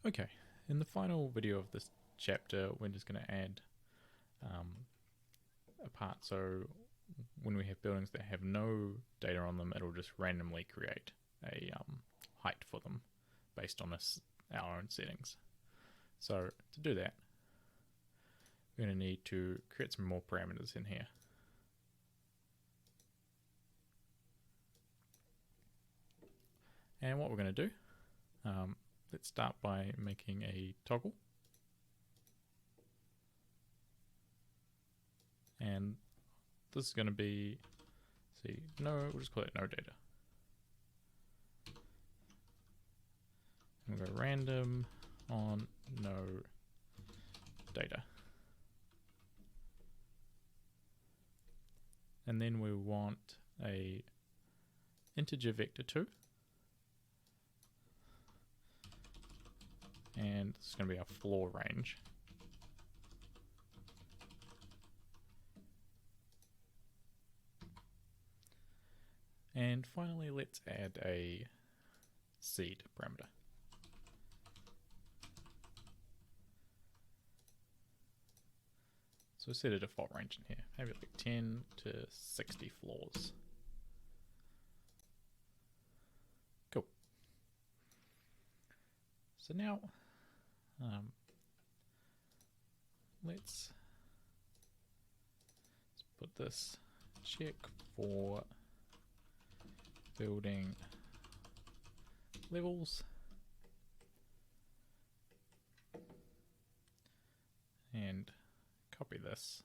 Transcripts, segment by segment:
Okay, in the final video of this chapter, we're just going to add a part so when we have buildings that have no data on them, it'll just randomly create a height for them based on our own settings. So to do that, we're going to need to create some more parameters in here. And what we're going to do, let's start by making a toggle. And this is going to be, we'll just call it no data. And we'll go random on no data. And then we want a integer vector 2. And this is going to be our floor range. And finally, let's add a seed parameter. So set a default range in here, maybe like 10 to 60 floors. Cool. So now, let's put this check for building levels, and copy this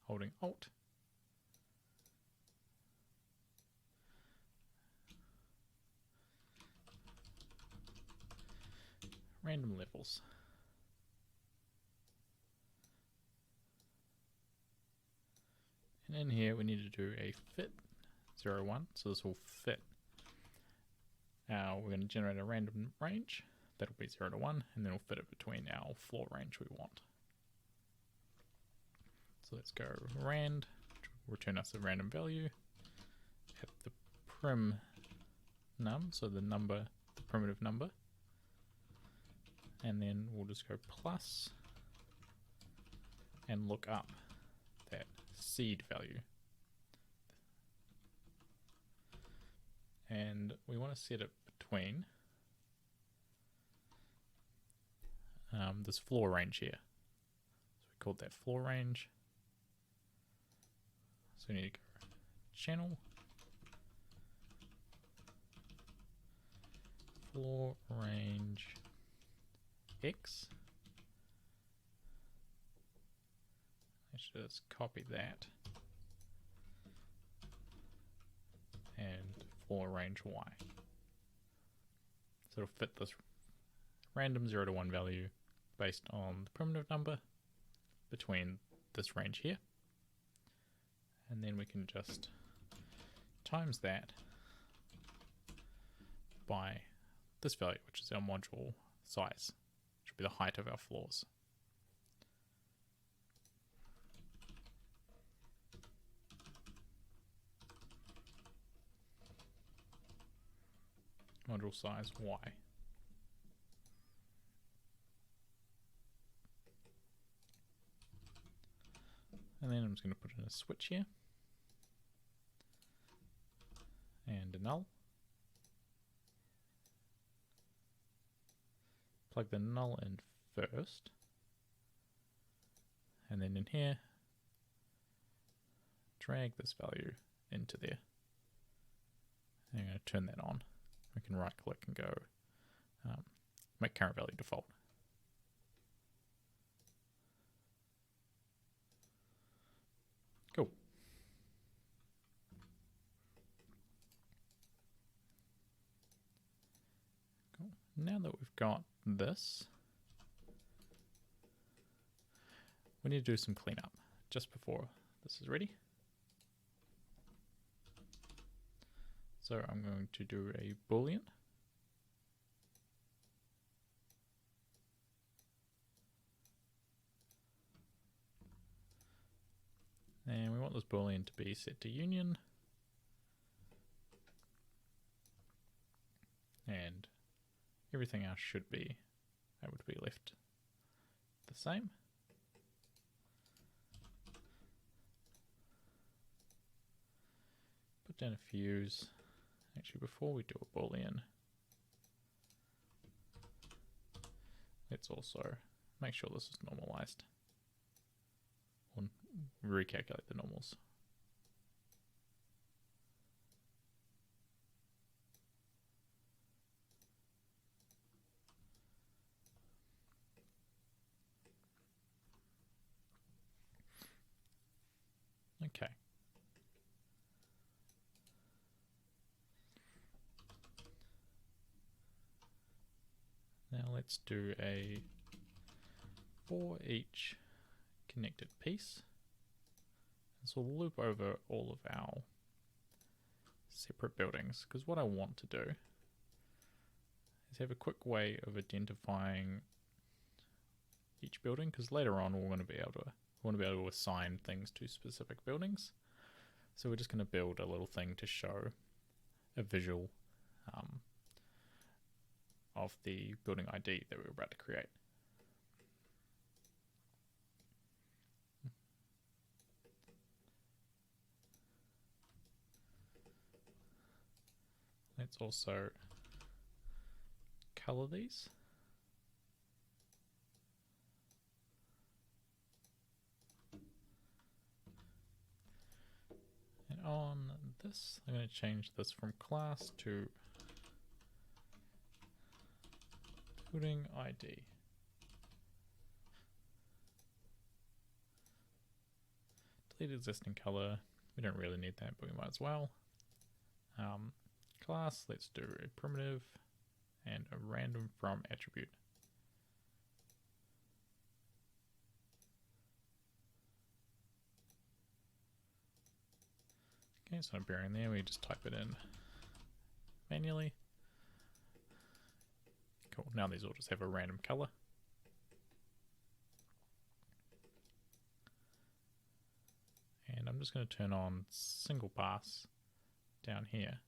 holding Alt. Random levels. And in here we need to do a fit 0, 1, so this will fit. We're going to generate a random range, that'll be 0 to 1, and then we'll fit it between our floor range we want. So let's go rand, return us a random value, at the prim num, so the primitive number, and then we'll just go plus and look up that seed value. And we want to set it between this floor range here. So we called that floor range. So we need to go channel, floor range X. Let's just copy that. And floor range Y. So it'll fit this random 0 to 1 value based on the primitive number between this range here. And then we can just times that by this value, which is our module size, which will be the height of our floors. Module size Y. And then I'm just going to put in a switch here and a null. Plug the null in first, and then in here drag this value into there. And I'm going to turn that on. We can right click and go make current value default. Cool. Cool. Now that we've got this, we need to do some cleanup just before this is ready. So I'm going to do a boolean. And we want this boolean to be set to union. And everything else should be able to be left the same. Put down a fuse. Actually, before we do a boolean, let's also make sure this is normalized, or recalculate the normals. Okay. Now let's do a for each connected piece. So we'll loop over all of our separate buildings, because what I want to do is have a quick way of identifying each building, because later on we want to be able to assign things to specific buildings. So we're just going to build a little thing to show a visual of the building ID that we're about to create. Let's also color these. And on this, I'm going to change this from class to building ID. Delete existing color. We don't really need that, but we might as well. Class, let's do a primitive and a random from attribute. Okay, so I'm appearing there, we just type it in manually. Cool, now these all just have a random color. And I'm just going to turn on single pass down here.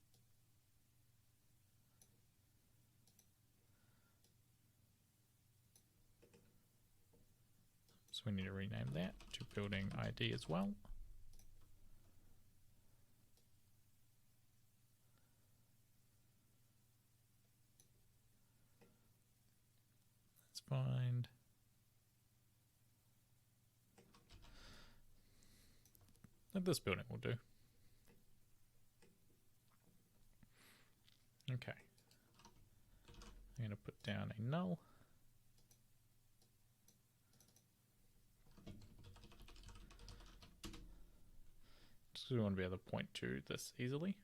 So we need to rename that to building ID as well. Let's find this building will do. Okay. I'm going to put down a null. Just because we want to be able to point to this easily.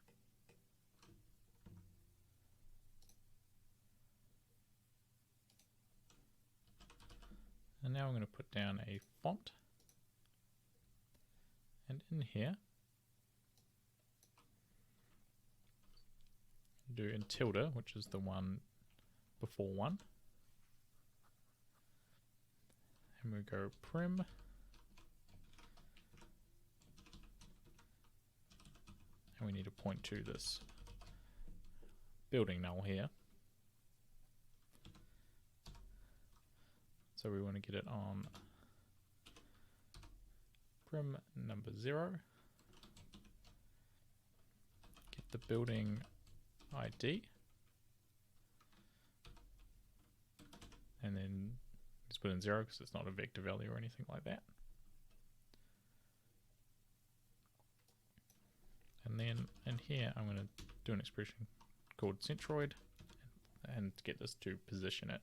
And now I'm going to put down a font. And in here, do in tilde, which is the one before one. And we go prim. And we need to point to this building null here. So we want to get it on prim number 0. Get the building ID. And then just put in 0 because it's not a vector value or anything like that. And then in here, I'm going to do an expression called centroid and get this to position it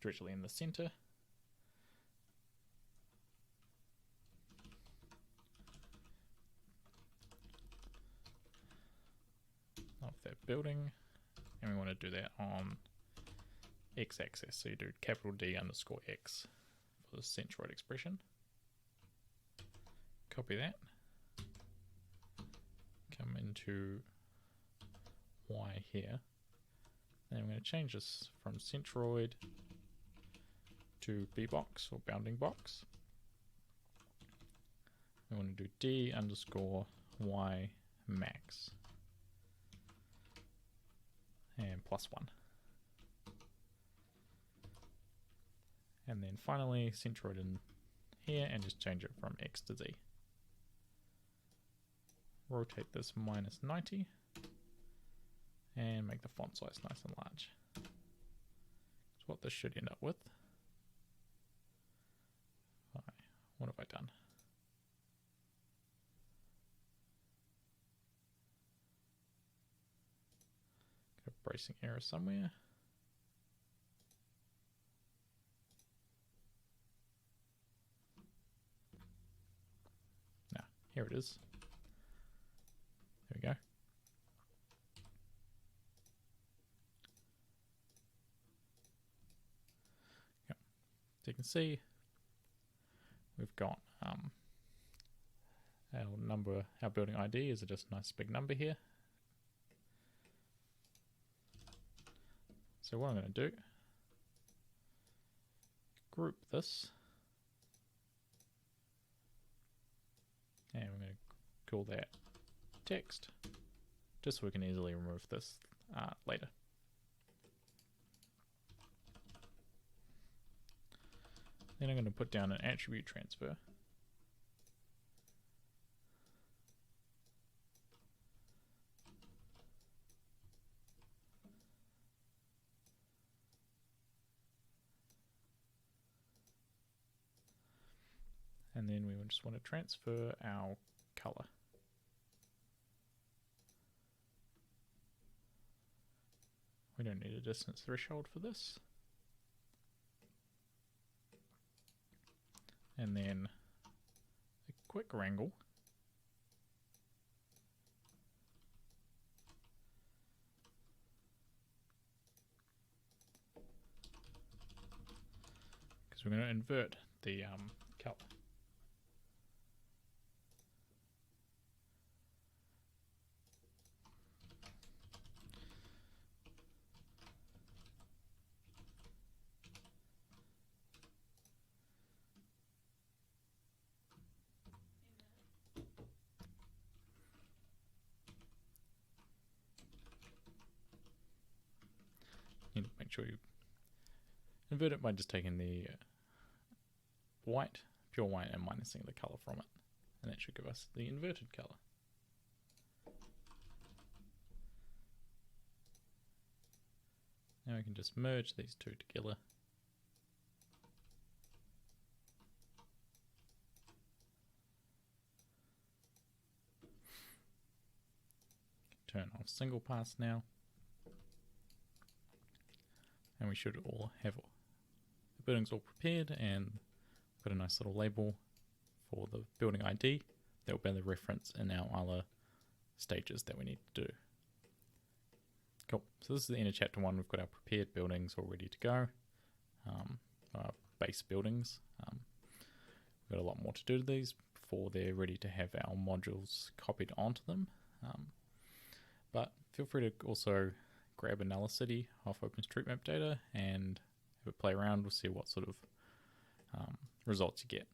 directly in the center. Of that building, and we want to do that on x-axis. So you do capital D underscore x for the centroid expression. Copy that. Come into y here, and I'm going to change this from centroid to bbox or bounding box. I want to do d underscore y max and +1. And then finally center it in here and just change it from X to Z. Rotate this -90 and make the font size nice and large. That's what this should end up with. What have I done? Got a bracing error somewhere. Now, here it is. There we go. Yep. So you can see we've got our building ID is just a nice big number here. So what I'm going to do, group this, and we're going to call that text, just so we can easily remove this later. Then I'm going to put down an attribute transfer. And then we just want to transfer our color. We don't need a distance threshold for this. And then a quick wrangle. Because we're going to invert the color. You need to make sure you invert it by just taking the white, pure white, and minusing the color from it. And that should give us the inverted color. Now we can just merge these two together. Turn off single pass now. And we should all have the buildings all prepared and put a nice little label for the building ID that will be the reference in our other stages that we need to do. Cool. So this is the end of chapter 1. We've got our prepared buildings all ready to go. Our base buildings. We've got a lot more to do to these before they're ready to have our modules copied onto them. But feel free to also grab a null city off OpenStreetMap data and have a play around. We'll see what sort of results you get.